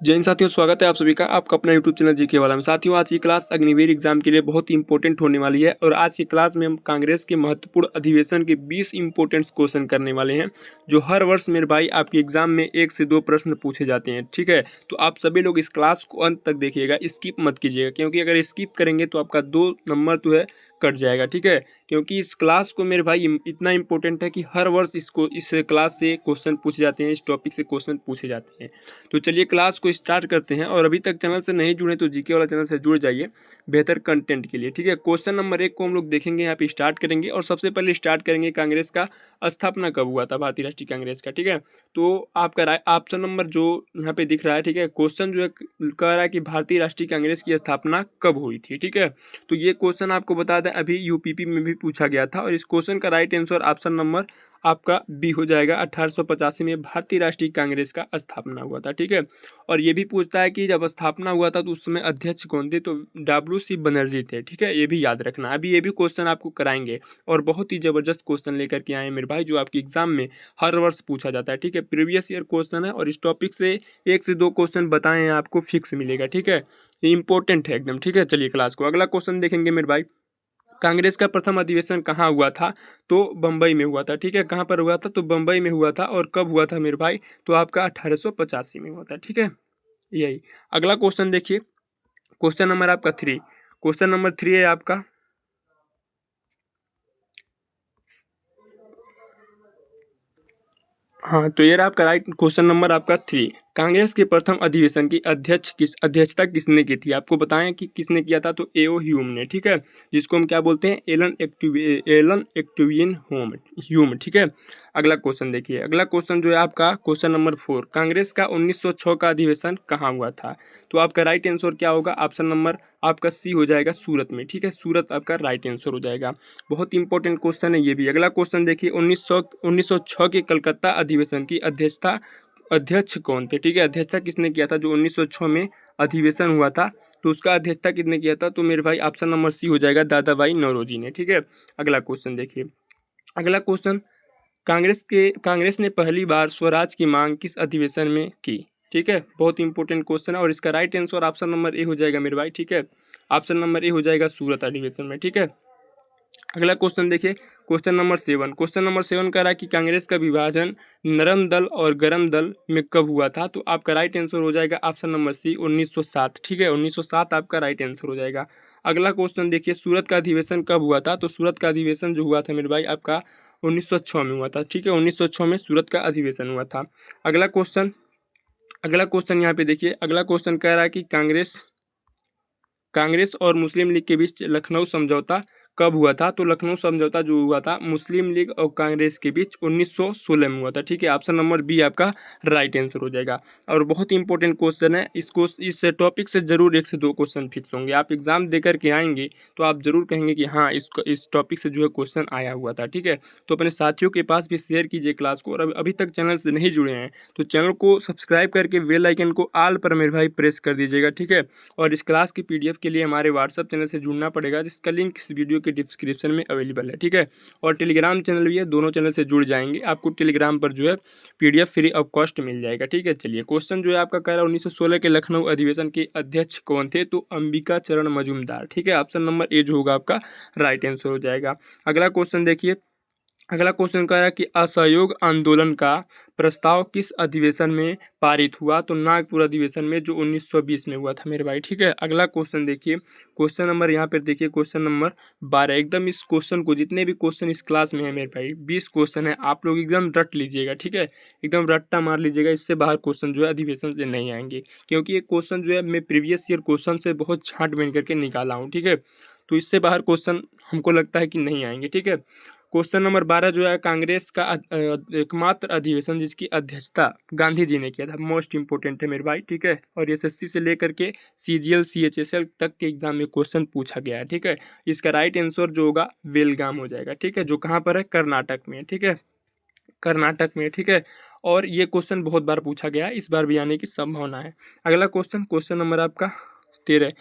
जय हिंद साथियों, स्वागत है आप सभी का आपका अपना यूट्यूब चैनल जीके वाला में। साथियों, आज की क्लास अग्निवीर एग्जाम के लिए बहुत ही इंपॉर्टेंट होने वाली है और आज की क्लास में हम कांग्रेस के महत्वपूर्ण अधिवेशन के 20 इंपॉर्टेंट क्वेश्चन करने वाले हैं, जो हर वर्ष मेरे भाई आपके एग्जाम में 1 से 2 प्रश्न पूछे जाते हैं। ठीक है, तो आप सभी लोग इस क्लास को अंत तक देखिएगा, स्किप मत कीजिएगा, क्योंकि अगर स्किप करेंगे तो आपका 2 नंबर तो है कट जाएगा। ठीक है, क्योंकि इस क्लास को मेरे भाई इतना इंपॉर्टेंट है कि हर वर्ष इस क्लास से क्वेश्चन पूछे जाते हैं, इस टॉपिक से क्वेश्चन पूछे जाते हैं। तो चलिए क्लास को स्टार्ट करते हैं, और अभी तक चैनल से नहीं जुड़े तो जीके वाला चैनल से जुड़ जाइए बेहतर कंटेंट के लिए। ठीक है, क्वेश्चन नंबर 1 को हम लोग देखेंगे, यहाँ पे स्टार्ट करेंगे और सबसे पहले स्टार्ट करेंगे कांग्रेस का स्थापना कब हुआ था, भारतीय राष्ट्रीय कांग्रेस का। ठीक है, तो आपका ऑप्शन नंबर जो यहाँ पे दिख रहा है, ठीक है, क्वेश्चन जो है कह रहा है कि भारतीय राष्ट्रीय कांग्रेस की स्थापना कब हुई थी। ठीक है, तो ये क्वेश्चन आपको बता दें अभी यूपीपी में भी पूछा गया था, और इस क्वेश्चन का राइट आंसर ऑप्शन नंबर आपका बी हो जाएगा। 1885 में भारतीय राष्ट्रीय कांग्रेस का स्थापना हुआ था। ठीक है, और ये भी पूछता है कि जब स्थापना हुआ था तो उस समय अध्यक्ष कौन थे, तो डब्ल्यू.सी. बनर्जी थे। ठीक है, ये भी याद रखना। अभी ये भी क्वेश्चन आपको कराएंगे और बहुत ही जबरदस्त क्वेश्चन लेकर के आए हैं मेरे भाई, जो आपके एग्जाम में हर वर्ष पूछा जाता है। ठीक है, प्रीवियस ईयर क्वेश्चन है और इस टॉपिक से 1 से 2 क्वेश्चन बताए हैं आपको, फिक्स मिलेगा। ठीक है, ये इंपॉर्टेंट है एकदम। ठीक है, चलिए क्लास को अगला क्वेश्चन देखेंगे मेरे भाई। कांग्रेस का प्रथम अधिवेशन कहाँ हुआ था, तो बम्बई में हुआ था। ठीक है, कहाँ पर हुआ था, तो बम्बई में हुआ था। और कब हुआ था मेरे भाई, तो आपका 1885 में हुआ था। ठीक है, यही। अगला क्वेश्चन देखिए, क्वेश्चन नंबर आपका 3। क्वेश्चन नंबर 3 है आपका, हाँ, तो ये रहा आपका राइट क्वेश्चन नंबर आपका 3। कांग्रेस के प्रथम अधिवेशन की अध्यक्षता किसने की थी, आपको बताएं कि किसने किया था, तो एओ ह्यूम ने। ठीक है, जिसको हम क्या बोलते हैं, एलन एक्टिवियन ह्यूम। ठीक है, अगला क्वेश्चन देखिए। अगला क्वेश्चन जो है आपका क्वेश्चन नंबर 4, कांग्रेस का 1906 का अधिवेशन कहाँ हुआ था, तो आपका राइट आंसर क्या होगा, ऑप्शन नंबर आपका सी हो जाएगा, सूरत में। ठीक है, सूरत आपका राइट आंसर हो जाएगा। बहुत इंपॉर्टेंट क्वेश्चन है ये भी। अगला क्वेश्चन देखिए, 1906 के कलकत्ता अधिवेशन की अध्यक्ष कौन थे। ठीक है, अध्यक्षता किसने किया था, जो 1906 में अधिवेशन हुआ था, तो उसका अध्यक्षता किसने किया था, तो मेरे भाई ऑप्शन नंबर सी हो जाएगा, दादा भाई नौरोजी ने। ठीक है, अगला क्वेश्चन देखिए। अगला क्वेश्चन, कांग्रेस ने पहली बार स्वराज की मांग किस अधिवेशन में की। ठीक है, बहुत इंपॉर्टेंट क्वेश्चन है, और इसका right answer option number A हो जाएगा मेरे भाई। ठीक है, ऑप्शन नंबर ए हो जाएगा, सूरत अधिवेशन में। ठीक है, अगला क्वेश्चन देखिए, क्वेश्चन नंबर 7। क्वेश्चन नंबर 7 कह रहा है कि कांग्रेस का विभाजन नरम दल और गरम दल में कब हुआ था, तो आपका राइट आंसर हो जाएगा ऑप्शन नंबर सी, 1907। ठीक है, 1907 आपका राइट आंसर हो जाएगा। अगला क्वेश्चन देखिए, सूरत का अधिवेशन कब हुआ था, तो सूरत का अधिवेशन जो हुआ था मेरे भाई आपका 1906 में हुआ था। ठीक है, 1906 में सूरत का अधिवेशन हुआ था। अगला क्वेश्चन यहाँ पे देखिए। अगला क्वेश्चन कह रहा है कि कांग्रेस और मुस्लिम लीग के बीच लखनऊ समझौता कब हुआ था, तो लखनऊ समझौता जो हुआ था मुस्लिम लीग और कांग्रेस के बीच 1916 में हुआ था। ठीक है, ऑप्शन नंबर बी आपका राइट आंसर हो जाएगा। और बहुत ही इंपॉर्टेंट क्वेश्चन है, इस टॉपिक से जरूर 1 से 2 क्वेश्चन फिक्स होंगे। आप एग्जाम दे करके आएंगे तो आप जरूर कहेंगे कि हाँ, इस टॉपिक से जो है क्वेश्चन आया हुआ था। ठीक है, तो अपने साथियों के पास भी शेयर कीजिए क्लास को, और अभी तक चैनल से नहीं जुड़े हैं तो चैनल को सब्सक्राइब करके बेल आइकन को ऑल पर मेरे भाई प्रेस कर दीजिएगा। ठीक है, और इस क्लास की पीडीएफ के लिए हमारे व्हाट्सअप चैनल से जुड़ना पड़ेगा, जिसका लिंक इस वीडियो के डिस्क्रिप्शन में अवेलेबल है। ठीक है, और टेलीग्राम चैनल भी है, दोनों चैनल से जुड़ जाएंगे, आपको टेलीग्राम पर जो है पीडीएफ फ्री ऑफ कॉस्ट मिल जाएगा। ठीक है, चलिए क्वेश्चन जो है आपका कह रहा है 1916 के लखनऊ अधिवेशन के अध्यक्ष कौन थे, तो अंबिका चरण मजूमदार। ठीक है, ऑप्शन नंबर ए जो होगा आपका राइट आंसर हो जाएगा। अगला क्वेश्चन देखिए। अगला क्वेश्चन कह रहा है कि असहयोग आंदोलन का प्रस्ताव किस अधिवेशन में पारित हुआ, तो नागपुर अधिवेशन में, जो 1920 में हुआ था मेरे भाई। ठीक है, अगला क्वेश्चन देखिए। क्वेश्चन नंबर यहाँ पर देखिए, क्वेश्चन नंबर 12। एकदम इस क्वेश्चन को, जितने भी क्वेश्चन इस क्लास में है मेरे भाई, 20 क्वेश्चन है, आप लोग एकदम रट लीजिएगा। ठीक है, एकदम रट्टा मार लीजिएगा, इससे बाहर क्वेश्चन जो है अधिवेशन से नहीं आएंगे, क्योंकि ये क्वेश्चन जो है मैं प्रीवियस ईयर क्वेश्चन से बहुत छांट बीन करके निकाला हूँ। ठीक है, तो इससे बाहर क्वेश्चन हमको लगता है कि नहीं आएंगे। ठीक है, क्वेश्चन नंबर 12 जो है, कांग्रेस का एकमात्र अधिवेशन जिसकी अध्यक्षता गांधी जी ने किया था, मोस्ट इंपोर्टेंट है मेरे भाई। ठीक है, और एसएससी से लेकर के सीजीएल सीएचएसएल तक के एग्जाम में क्वेश्चन पूछा गया है। ठीक है, इसका राइट आंसर जो होगा बेलगाम हो जाएगा। ठीक है, जो कहाँ पर है, कर्नाटक में। ठीक है, कर्नाटक में। ठीक है, और ये क्वेश्चन बहुत बार पूछा गया है, इस बार भी आने की संभावना है। अगला क्वेश्चन, क्वेश्चन नंबर आपका 13।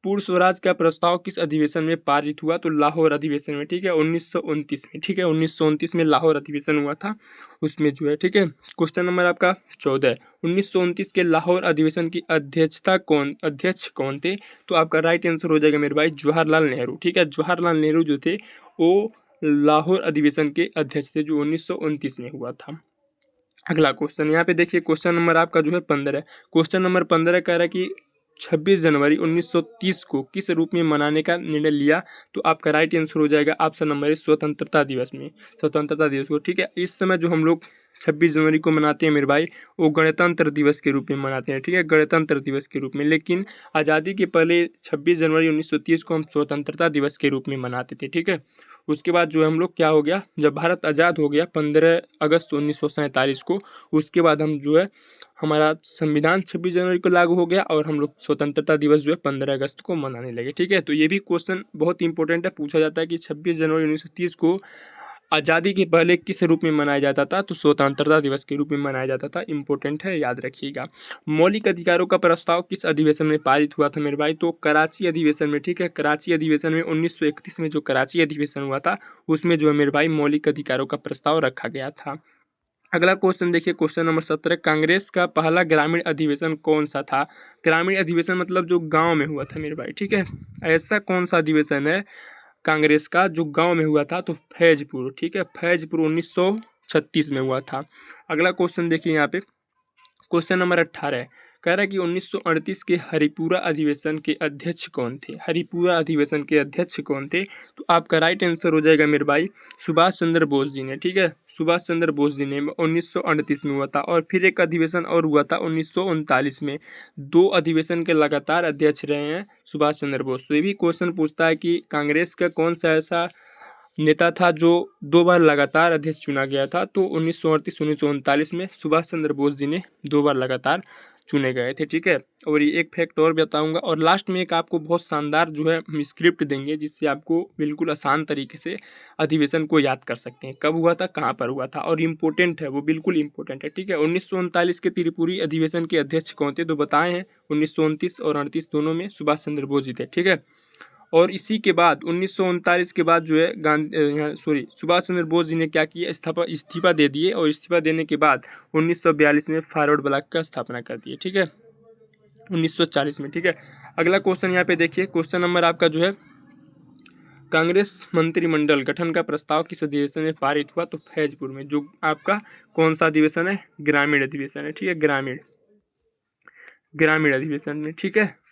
पूर्ण स्वराज का प्रस्ताव किस अधिवेशन में पारित हुआ? तो लाहौर अधिवेशन में, ठीक है, 1929 में, ठीक है, 1929 में लाहौर अधिवेशन हुआ था, उसमें जो है, ठीक है। क्वेश्चन नंबर आपका 14, 1929 के लाहौर अधिवेशन की अध्यक्ष कौन थे? तो आपका राइट आंसर हो जाएगा मेरे भाई जवाहरलाल नेहरू, ठीक है। जवाहरलाल नेहरू जो थे वो लाहौर अधिवेशन के अध्यक्ष थे, जो 1929 में हुआ था। अगला क्वेश्चन यहाँ पे देखिए, क्वेश्चन नंबर आपका जो है 15। क्वेश्चन नंबर 15 कह रहा है कि 26 जनवरी 1930 को किस रूप में मनाने का निर्णय लिया? तो आपका राइट आंसर हो जाएगा ऑप्शन नंबर ए, स्वतंत्रता दिवस में, स्वतंत्रता दिवस को, ठीक है। इस समय जो हम लोग 26 जनवरी को मनाते हैं मेरे भाई, वो गणतंत्र दिवस के रूप में मनाते हैं, ठीक है, गणतंत्र दिवस के रूप में। लेकिन आज़ादी के पहले 26 जनवरी 1930 को हम स्वतंत्रता दिवस के रूप में मनाते थे, ठीक है। उसके बाद जो है हम लोग क्या हो गया, जब भारत आज़ाद हो गया 15 अगस्त 1947 को, उसके बाद हम जो है हमारा संविधान 26 जनवरी को लागू हो गया और हम लोग स्वतंत्रता दिवस जो है 15 अगस्त को मनाने लगे, ठीक है। तो ये भी क्वेश्चन बहुत इंपॉर्टेंट है, पूछा जाता है कि 26 जनवरी 1930 को आज़ादी के पहले किस रूप में मनाया जाता था? तो स्वतंत्रता दिवस के रूप में मनाया जाता था। इंपॉर्टेंट है, याद रखिएगा। मौलिक अधिकारों का प्रस्ताव किस अधिवेशन में पारित हुआ था मेरे भाई? तो कराची अधिवेशन में, ठीक है, कराची अधिवेशन में 1931 में जो कराची अधिवेशन हुआ था, उसमें जो है मेरे भाई मौलिक अधिकारों का प्रस्ताव रखा गया था। अगला क्वेश्चन देखिए, क्वेश्चन नंबर 17, कांग्रेस का पहला ग्रामीण अधिवेशन कौन सा था? ग्रामीण अधिवेशन मतलब जो गाँव में हुआ था मेरे भाई, ठीक है। ऐसा कौन सा अधिवेशन है कांग्रेस का जो गांव में हुआ था? तो फैजपुर, ठीक है, फैजपुर 1936 में हुआ था। अगला क्वेश्चन देखिए यहाँ पे, क्वेश्चन नंबर 18 कह रहा है कि 1938 के हरिपुरा अधिवेशन के अध्यक्ष कौन थे? हरिपुरा अधिवेशन के अध्यक्ष कौन थे? तो आपका राइट आंसर हो जाएगा मेरे भाई सुभाष चंद्र बोस जी ने, ठीक है, सुभाष चंद्र बोस जी ने 1938 में हुआ था। और फिर एक अधिवेशन और हुआ था 1939 में। 2 अधिवेशन के लगातार अध्यक्ष रहे हैं सुभाष चंद्र बोस। तो ये भी क्वेश्चन पूछता है कि कांग्रेस का कौन सा ऐसा नेता था जो 2 बार लगातार अध्यक्ष चुना गया था? तो 1938 1939 में सुभाष चंद्र बोस जी ने 2 बार लगातार चुने गए थे, ठीक है। और ये एक फैक्ट और बताऊंगा, और लास्ट में एक आपको बहुत शानदार जो है हम स्क्रिप्ट देंगे, जिससे आपको बिल्कुल आसान तरीके से अधिवेशन को याद कर सकते हैं, कब हुआ था, कहाँ पर हुआ था, और इम्पोर्टेंट है, वो बिल्कुल इम्पोर्टेंट है, ठीक है। 1939 के त्रिपुरी अधिवेशन के अध्यक्ष कौन थे? तो बताए हैं 1929 और 38 दोनों में सुभाष चंद्र बोस जी थे, ठीक है। और इसी के बाद 1939 के बाद जो है सुभाष चंद्र बोस जी ने क्या किया, इस्तीफा दे दिए, और इस्तीफा देने के बाद 1942 में फॉरवर्ड ब्लॉक का स्थापना कर दिए, ठीक है, 1940 में, ठीक है। अगला क्वेश्चन यहाँ पे देखिए, क्वेश्चन नंबर आपका जो है, कांग्रेस मंत्रिमंडल गठन का प्रस्ताव किस अधिवेशन में पारित हुआ? तो फैजपुर में, जो आपका कौन सा अधिवेशन है? ग्रामीण अधिवेशन है, ठीक है, ग्रामीण अधिवेशन में, ठीक है।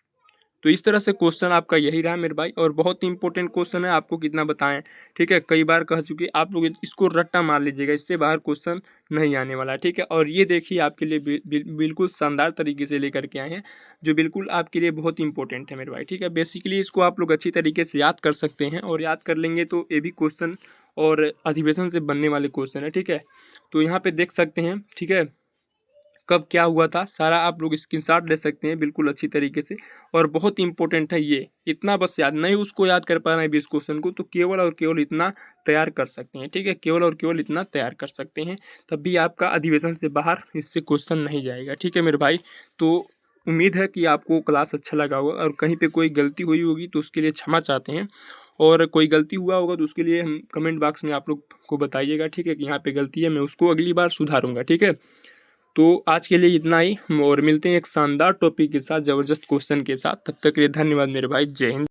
तो इस तरह से क्वेश्चन आपका यही रहा मेरे भाई, और बहुत ही इंपॉर्टेंट क्वेश्चन है, आपको कितना बताएं, ठीक है, कई बार कह चुके, आप लोग इसको रट्टा मार लीजिएगा, इससे बाहर क्वेश्चन नहीं आने वाला, ठीक है। और ये देखिए आपके लिए बिल्कुल शानदार तरीके से लेकर के आए हैं, जो बिल्कुल आपके लिए बहुत इंपॉर्टेंट है मेरे भाई, ठीक है। बेसिकली इसको आप लोग अच्छी तरीके से याद कर सकते हैं, और याद कर लेंगे तो ये भी क्वेश्चन और अधिवेशन से बनने वाले क्वेश्चन है, ठीक है। तो यहाँ पे देख सकते हैं, ठीक है, कब क्या हुआ था सारा आप लोग स्क्रीनशॉट ले सकते हैं बिल्कुल अच्छी तरीके से, और बहुत इंपॉर्टेंट है ये, इतना बस याद नहीं उसको याद कर पा रहे हैं 20 क्वेश्चन को, तो केवल और केवल इतना तैयार कर सकते हैं, ठीक है, केवल और केवल इतना तैयार कर सकते हैं, तब भी आपका अधिवेशन से बाहर इससे क्वेश्चन नहीं जाएगा, ठीक है मेरे भाई। तो उम्मीद है कि आपको क्लास अच्छा लगा होगा, और कहीं पर कोई गलती हुई होगी तो उसके लिए क्षमा चाहते हैं, और कोई गलती हुआ होगा तो उसके लिए हम कमेंट बॉक्स में आप लोग को बताइएगा, ठीक है, कि यहाँ पे गलती है, मैं उसको अगली बार सुधारूंगा, ठीक है। तो आज के लिए इतना ही, और मिलते हैं एक शानदार टॉपिक के साथ, ज़बरदस्त क्वेश्चन के साथ। तब तक के लिए धन्यवाद मेरे भाई, जय हिंद।